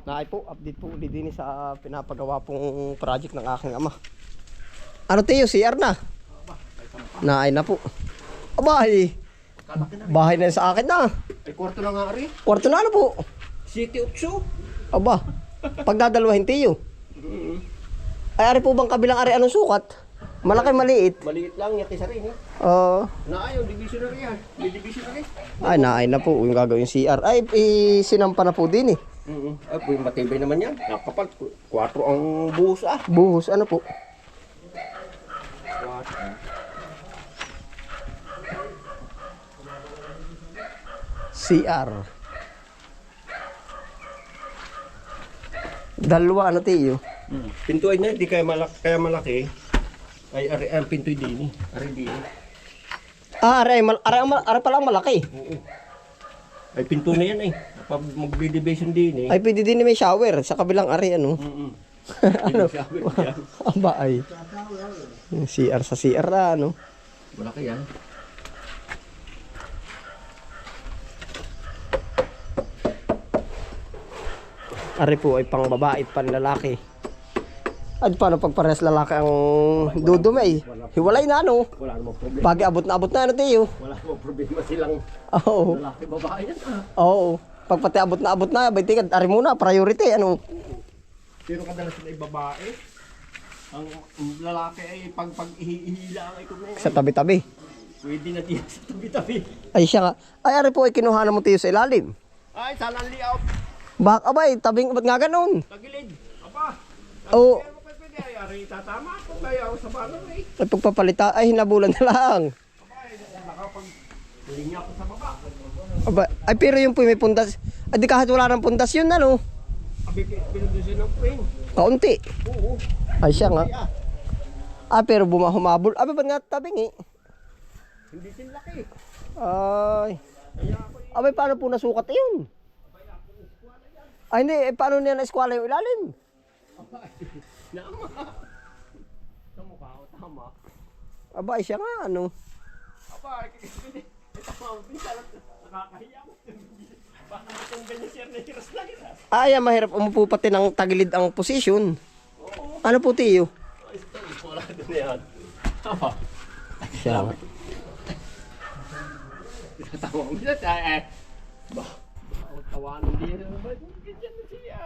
Naay po, update po ulit din sa pinapagawa pong project ng aking ama. Ano Teo, CR na? Naay na po. Abay, bahay na sa akin na. Ay, kwarto na nga rin. Kwarto na ano po? City Utso. Aba, pagdadalawahin Teo. Ay, ari po bang kabilang ari anong sukat? Malaki, maliit. Maliit lang, yaki sa rin. Naayon, divisionary yan. May divisionary. Ay, naay na po yung gagawin CR. Ay, sinampa na po din eh. Ay, po yung matibay naman yan. Napapal, 4 ang buhos ah. Buhos, ano po? 4. CR. Dalawa ano Teo? Pintuay na, di kaya malaki. Ay, ang pintuay din eh. Ari din. Ari pala malaki. Oo. Ay, pinto na yan eh. Pag mag-division din eh. Ay, pwede din may shower sa kabilang ari ano. Ano? Aba ay. Yung CR sa CR na ano. Malaki yan. Ari po ay pang babae at pang lalaki. At paano pag parehas lalaki ang dudumay? Hiwalay na ano. Wala namang problema. Pag abot na ano Teo. Wala namang problema silang Oo. lalaki babae yan ah. Oo. Pag pati abot na, bay tingad, ari muna, priority, ano. Pero kadalasan ay babae. Ang lalaki ay pag ihihila ang ikaw na Sa tabi-tabi. pwede na diyan sa tabi-tabi. Ay siya nga. Ay, ari po ay kinuha na mo Teo sa ilalim. Ay, sana ang layout. Bak, abay, tabing, ba't nga ganun? Tagilid. Aba. Oo. Pero pwede ay ari tatama kung kaya sa balon eh. Ay, pagpapalita, ay, hinabulan na lang. Aba, ay nakapag linya ko sa baba. Aba, ay, pero yung po may pundas. Ay, di kahit wala ng pundas yun, ano? Abi, pinudusin ng frame. Kaunti. Oo. Ay, siya nga. Ah, Ah, pero humabol. Abi, ba't nga tabing eh? hindi sin laki. Ay. Kaya ako Abay, paano po nasukat yun? Ay, hindi. Eh, paano niya na-eskwala yung ilalim? Nama. Sa mukha ko, tama. Aba, ay, siya nga, ano? Aba, tama. Minsan nakakahiya ko. Baka itong ganyan siya na hiras na hiras. Ay, mahirap umupo pati ng tagilid ang posisyon. Ano po, Teo? Ay, wala doon yan. Tama. Siya nga. Tatawa ko dyan. Bah, tawanan din. Ba't ganyan na siya?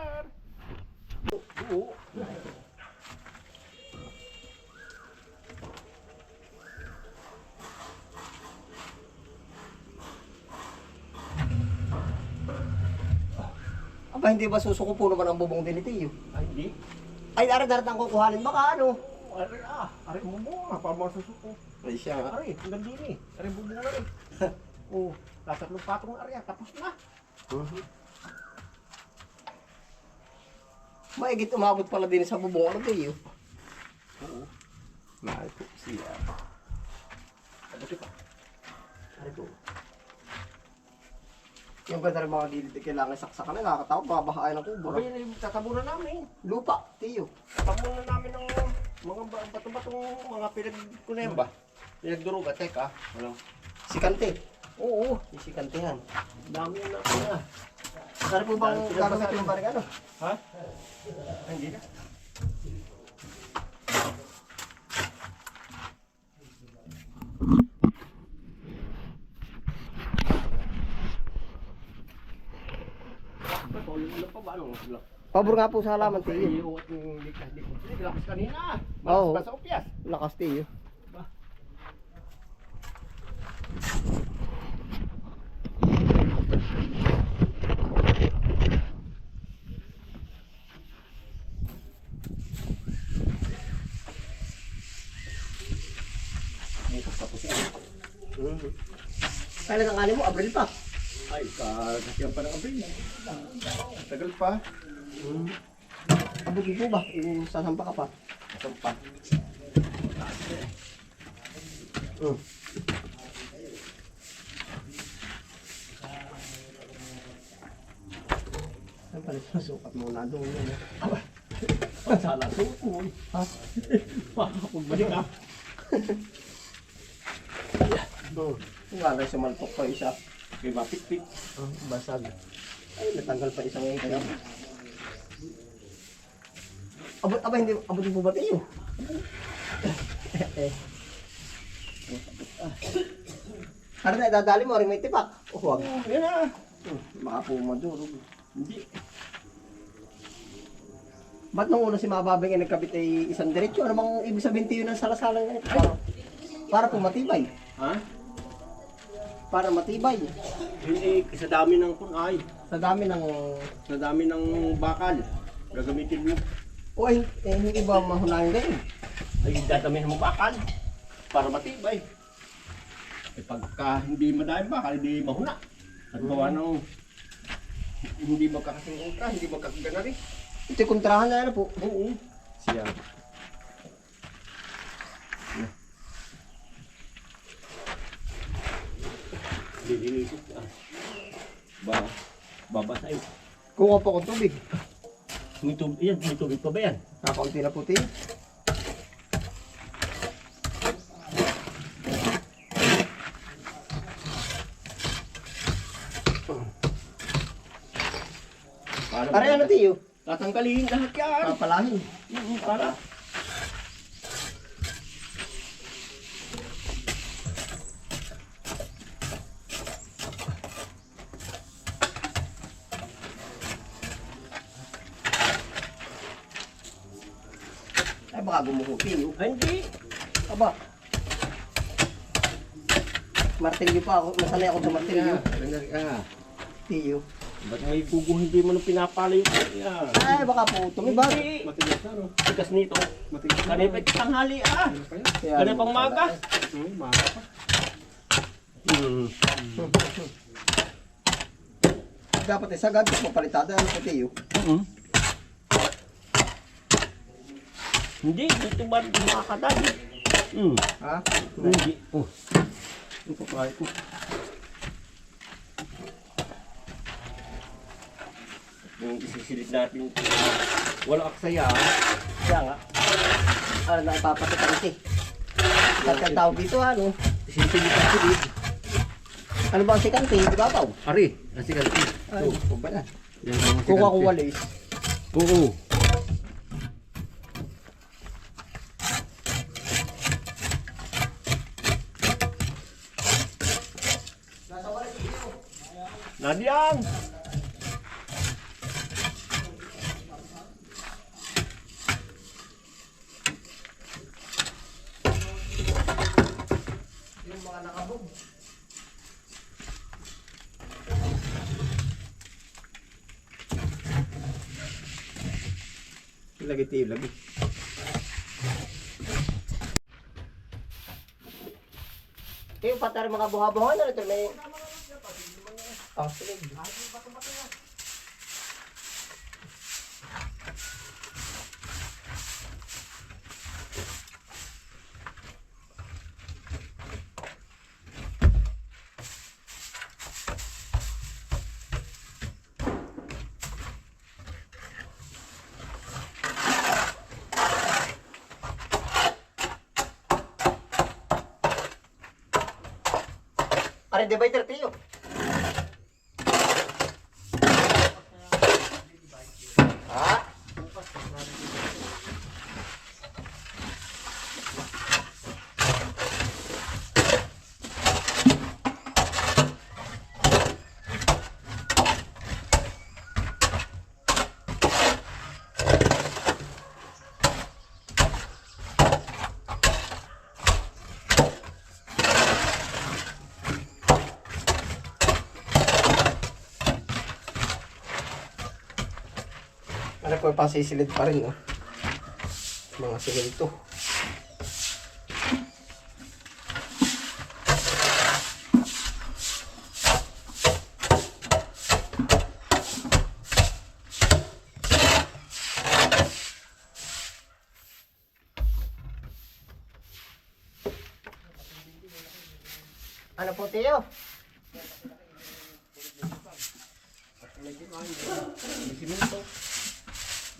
Oo. Aba, hindi ba susuko po naman ang bubong din ni Teo? Ay, hindi. Ay, darat ang kukuhanin. Baka ano? Ari mo mo. Napamang susuko. Ay, siya nga. Ari, hanggang din eh. Ari, bubong na rin. Oo. Tatlong patong na ari. Tapos na. Maigit umabot pala din sa bubong. Ano, Teo? Oo. Mahal po siya. Ano siya pa? Ano po? Yung ganda rin mga gilid, kailangan saksakan na. Nakakatawa, babahain ng kubo. Aba, yan ay tatabunan namin. Lupa, Teo. Tatabunan namin ng mga bato-batong mga pinag-kunem ba? Pinagduruga. Teka. Walang. Sikante. Oo. Yung sikantehan. Dami yan natin na. Ano po bang gagawin yung parang ano? Ha? Hindi na. Pabor nga po sa halaman, Teo. Iyo at yung likas-likas. Lakas kanina. Oo. Malakas pa sa upyas. Lakas, Teo. Ba? Bukas tapos yan. Kailan ang kanin mo? Abril pa. Ay, kasiyan pa ng abril. Tagal pa. Abot mo ba? Yung sasampa ka pa. Tagal pa. Saan pala ito? Sukat mo na doon. Sala suko. Ha? Pagbalik ka. Kung nga rin sumalpok pa isa. May mapit-pit. Basag. Ay, natanggal pa isang ngayon. Abot, aba, hindi, abot po ba tayo? Ano na, dadali mo, rin may tipak. O, huwag. Yan na. Baka po madurog. Hindi. Ba't nung una si Mababing ay nagkabit ay isang diretsyo? Ano bang ibig sabihin tayo ng salasalang ganito? Para po matibay. Ha? Para matibay. Hindi, sa dami ng kunay. Sa dami ng... Sa dami ng bakal. Gagamitin mo. O, hindi ba mahunayan ganyan? Ay, dadamihan mo bakal. Para matibay. Eh, pagka hindi madami bakal, hindi mahuna. At gawa ng... Hindi magkakasing ka, hindi magkakaganari. Ito yung kontrahan na ano po. Oo. Siya. Lilinisip ka. Babasay. Kuha po akong tubig. May tubig pa ba yan? Kakaunti na puti. Para ano tiyo? Tatanggalin lahat yan. Papalahin. Para. Ay baka gumuho tiyo. Ay, hindi. Aba. Martilyo pa ako. Masanay ako sa martilyo. Tiyo. Ba't may kugo hindi mo nang pinapalayo ko? Yeah. Ay baka po tumibag. Hindi. Matigas na, no? Tigas nito. Matigas na. Kanipit tanghali, ah. Kaya, Kanipang maga. Maga pa. Dapat eh sagad. Papalitada ano po tiyo. Hindi. Dito ba makakadali? Ha? Hindi. Oh. Ito po kahit po. Yung isisilid natin. Walang aksaya. Kaya nga. Ano na ipapatikan si. At ang tawag dito ano. Isisilid ang silid. Ano ba ang sikante? Di ba pa? Ari. Ang sigalti. Ay, po ba na? Yan ang Kuha ko sigalti. walis. Oo. Nadiyan! Yung mga nakabog. Lagi tiyo, lagi. Yung patar mga buha-buha na ito may... Ang sinig. Are divider tiyo. Ha? Ano po, pasisilid pa rin, no? Mga silid to. Ano po, Tiyo?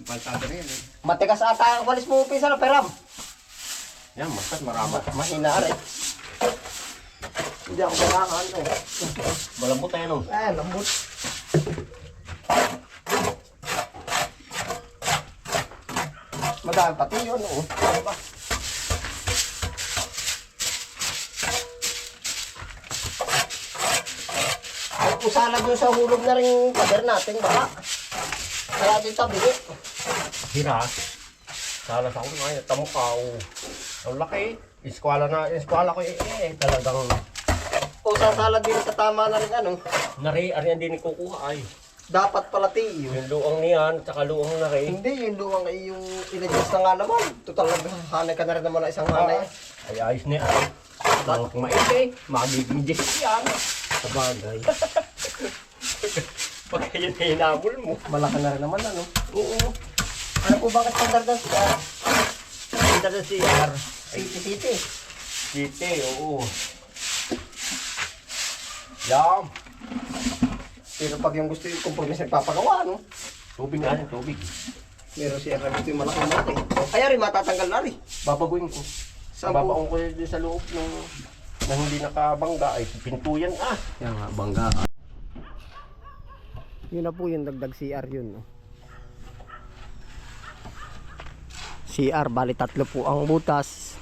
Paltada na yan eh. Matigas ata ang walis mo, Pisa, peram. Yan, masat marama. Mahina rin. Hindi ako kailangan, no? Malambot tayo nung. Lambot. Madami pati yun, oo. Ano ba? Ay, usala doon sa hulog na rin pader natin, baka. Kaya din tabi. Hira. Salas ako ngayon, tamukaw. Ang laki. Eskwala ko talagang O sasala din sa tama na rin ano. ariyan din kukuha ay. Dapat pala tiyo. Yung luang niyan, tsaka luang na rin. Hindi, yung luwang ay yung in-adjust na nga naman. Total hanay ka na rin naman na isang hanay. Ay ayos na yan. Nang maigi, magiging gist yan. Sabagay. Pag yan ay hinabol mo. Malaki na rin naman ano. Oo. Ano po bakit standard na siya? Kita sa CR. City. City, oo. Yan. Pero pag yung gusto yung compromise nagpapagawa, no? Tubig nga yan, tubig. Meron siya na gusto yung malaki. Kaya rin matatanggal na rin. Babaguin ko. Saan Babaon ko din sa loob ng na hindi nakabangga ay pintuyan Yan nga, bangga. Yun na po yung dagdag CR yun, no? CR, bali 3 po ang butas.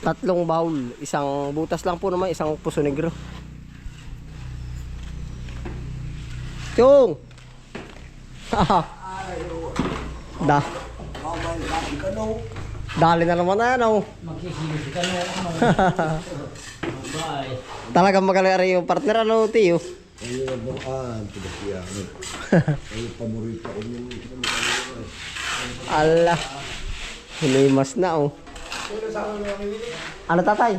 3 bowl, isang butas lang po naman, isang puso negro. Chung! Da. Dali na naman na, no? Magkisilis ka na ano. Bye. Talagang magaling yung partner, ano, Tiyo? Ay, tidak siya. Ay, paborito ko yung Ala. Hinimas na, oh. Ano, tatay?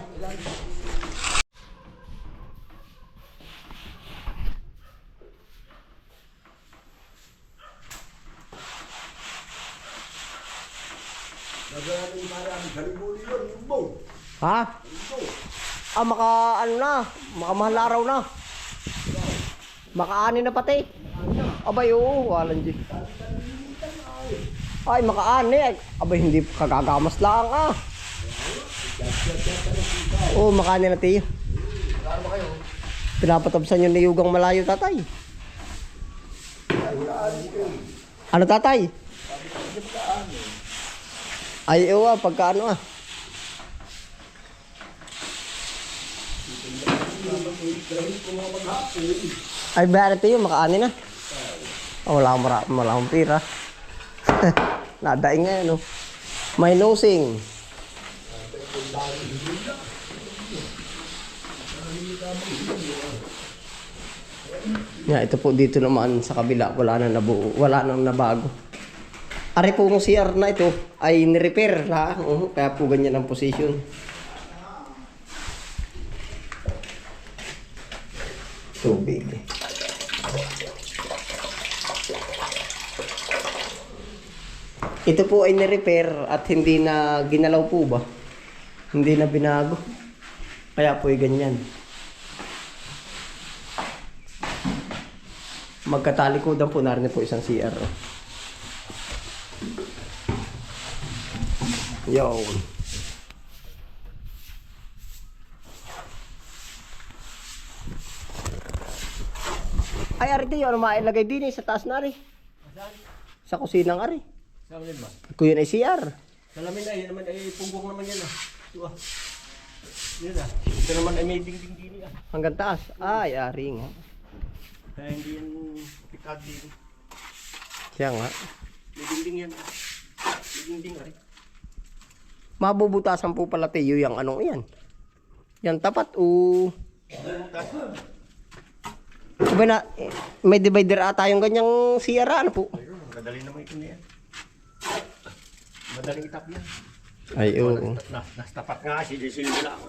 nagaling marami kalibuli yun, yung boat. Ha? Ah, ano na, makamahal araw na. Makaani na pati. Abay, oo, walang di. Ay, makaani. Abay, hindi kagagamas lang, ah. Oo, makaani na tiyo. Pinapatabsan yung niyugang malayo, tatay. Ano, tatay? Ay, oo, pagkaano, ah. Ay, bakit yun? Makaani na. Oh, wala akong pira. Nadaing nga, no? May nosing. Yeah, ito po dito naman sa kabila. Wala nang nabago. Ari po yung CR na ito ay ni-repair na. Kaya po ganyan ang position. Tubig. Ito po ay ni-repair at hindi na ginalaw po ba? Hindi na binago. Kaya po ay ganyan. Magkatalikodan po narin po isang CR. Yun. Ay, ari tayo, ano mailagay din sa taas na ari? Sa kusinang ari. Salamin ba? Kung yun ay CR. Salamin na, yan naman ay punggong naman yan Ito Yan Ito naman ay may dingding din Hanggang taas. Ay, ari nga. Kaya hindi yan pikad din. Siya nga. May dingding yan. May dingding ari. Mabubutasan po pala tayo yung anong yan. Yan tapat o... Diba na, may divider ata yung ganyang CR, ano po? Ayun, madali naman ito na yan. Madaling itap yan. Ay, oo. Nastapat nga, silid-silid lang.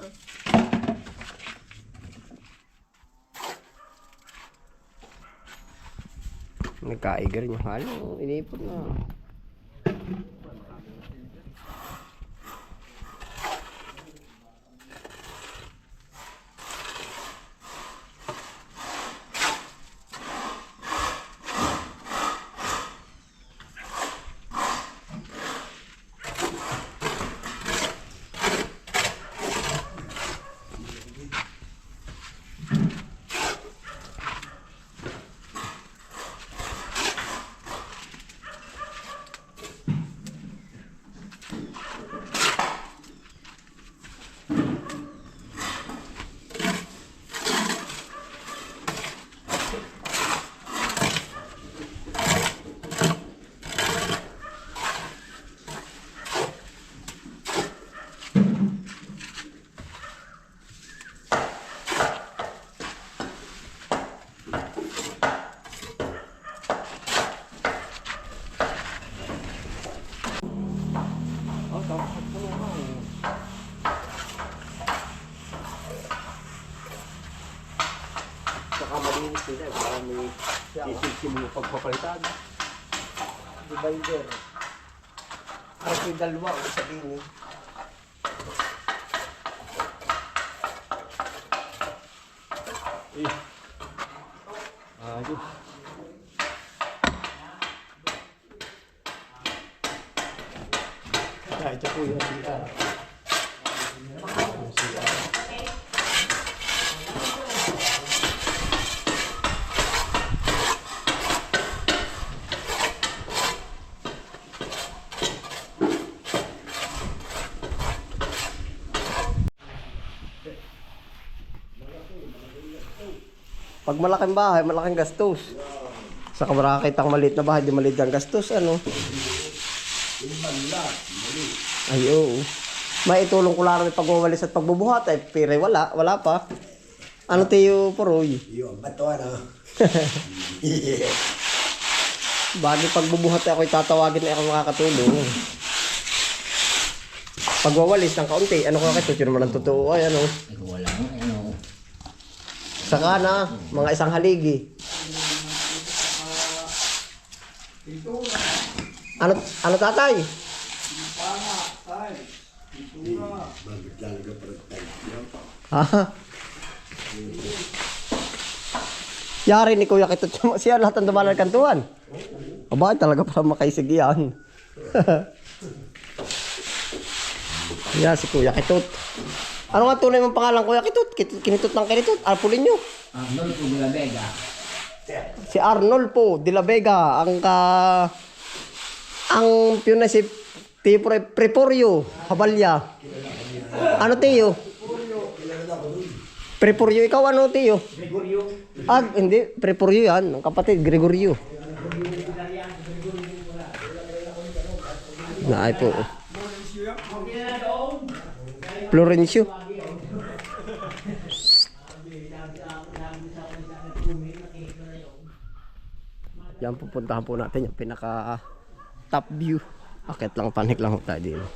Nagkaigar niya halo, inipot na. Sisilsim mo pagpapalitan. Divider. Ay, ito yung dalawa. O sabihin eh. Ayos. Ay, ito po yung CR. Pag malaking bahay, malaking gastos. Sa kamarakit ang maliit na bahay, di maliit ang gastos, ano? Ay, oo. May itulong ko lang yung pagwawalis at pagbubuhat, ay pire, wala pa. Ano tayo, Poroy? Yun, bato ano. Bago pagbubuhat ay ako'y tatawagin na ako makakatulong. Pagwawalis ng kaunti, ano ka kito? Sino naman ang totoo ay ano? Wala mo, ano. Saka na, mga isang haligi. Ano tatay? Bakit talaga parang tayo? Ha? Yari ni Kuya Kitut, siya lahat ang dumalan kantuan. Aba, talaga pa makaisig yan. Yan si Kuya Kitut. Ano nga tunay mong pangalan, Kuya Kitut? Kinitut ng kinitut, Arpulin nyo. Arnold po de la Vega. Si Arnold po de la Vega, ang piyon na si Tio Preporio Habalya. Ano Tio? Preporio, ikaw ano Tio? Gregorio. Ah, hindi, Preporio yan, ang kapatid, Gregorio. Naay po. Florencio. Yan, pupuntahan po natin yung pinaka top view. Akit lang, panik lang ho tayo dito.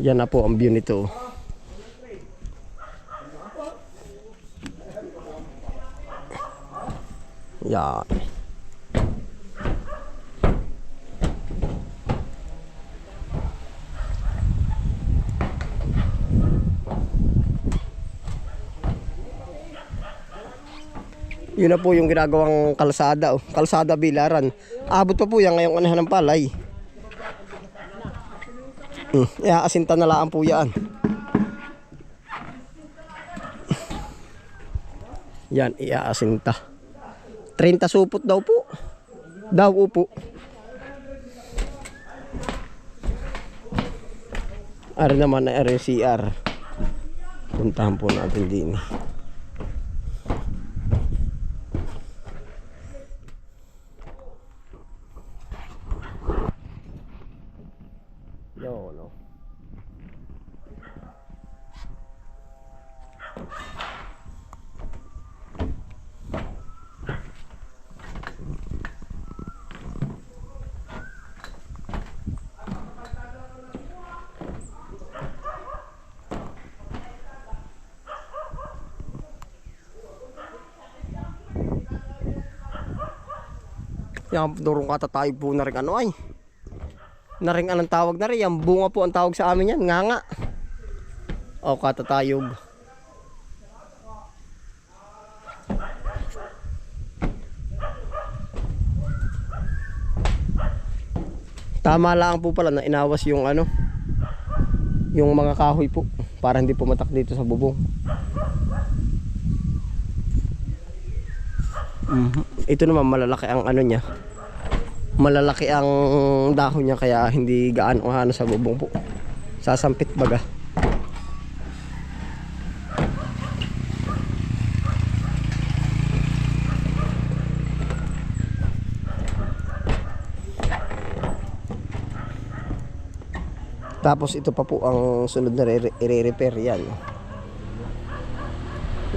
Yan na po ang view nito. Yan. Yun na po yung ginagawang kalsada, oh. Kalsada Bilaran. Abot pa po yan ngayong anahan ng palay. Iaasinta na lang po yan. Yan, iaasinta. 30 supot daw po. Daw po. Ari naman na RCR. Puntahan po natin din. Yo, no. Yan, durong katatayog po na rin ano ay. Naring anong tawag na rin. Yung bunga po ang tawag sa amin yan. Nganga. O katatayog. Tama lang po pala na inawas yung ano. Yung mga kahoy po. Para hindi pumatak dito sa bubong. Ito naman malalaki ang ano niya. Malalaki ang dahon niya kaya hindi gaano ano sa bubong po. Sasampit baga. Tapos ito pa po ang sunod na i-repair yan.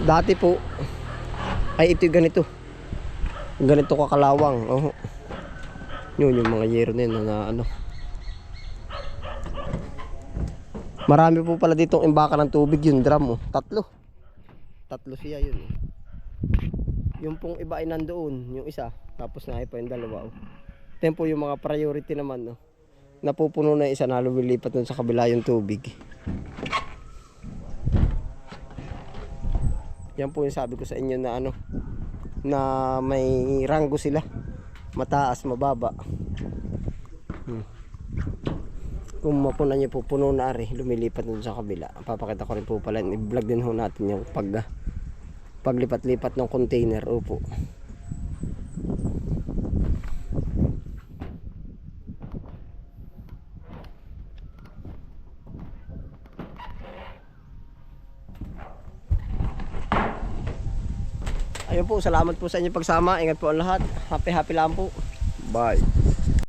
Dati po ay ito ganito. Ganito kakalawang. Oh. Yun yung mga yero na yun na ano. Marami po pala ditong imbaka ng tubig yung drum. Oh. Tatlo siya yun. Yung pong iba ay nandoon, yung isa. Tapos na pa yung dalawa. Oh. Ito po yung mga priority naman. No? Napupuno na yung isa na lumilipat dun sa kabila yung tubig. Yan po yung sabi ko sa inyo na ano, na may ranggo sila. Mataas, mababa. Kung mapunan nyo po, puno na rin, lumilipat dun sa kabila. Papakita ko rin po pala, i-vlog din ho natin yung paglipat-lipat ng container. Opo. Ayun po, salamat po sa inyong pagsama. Ingat po ang lahat. Happy lang po. Bye.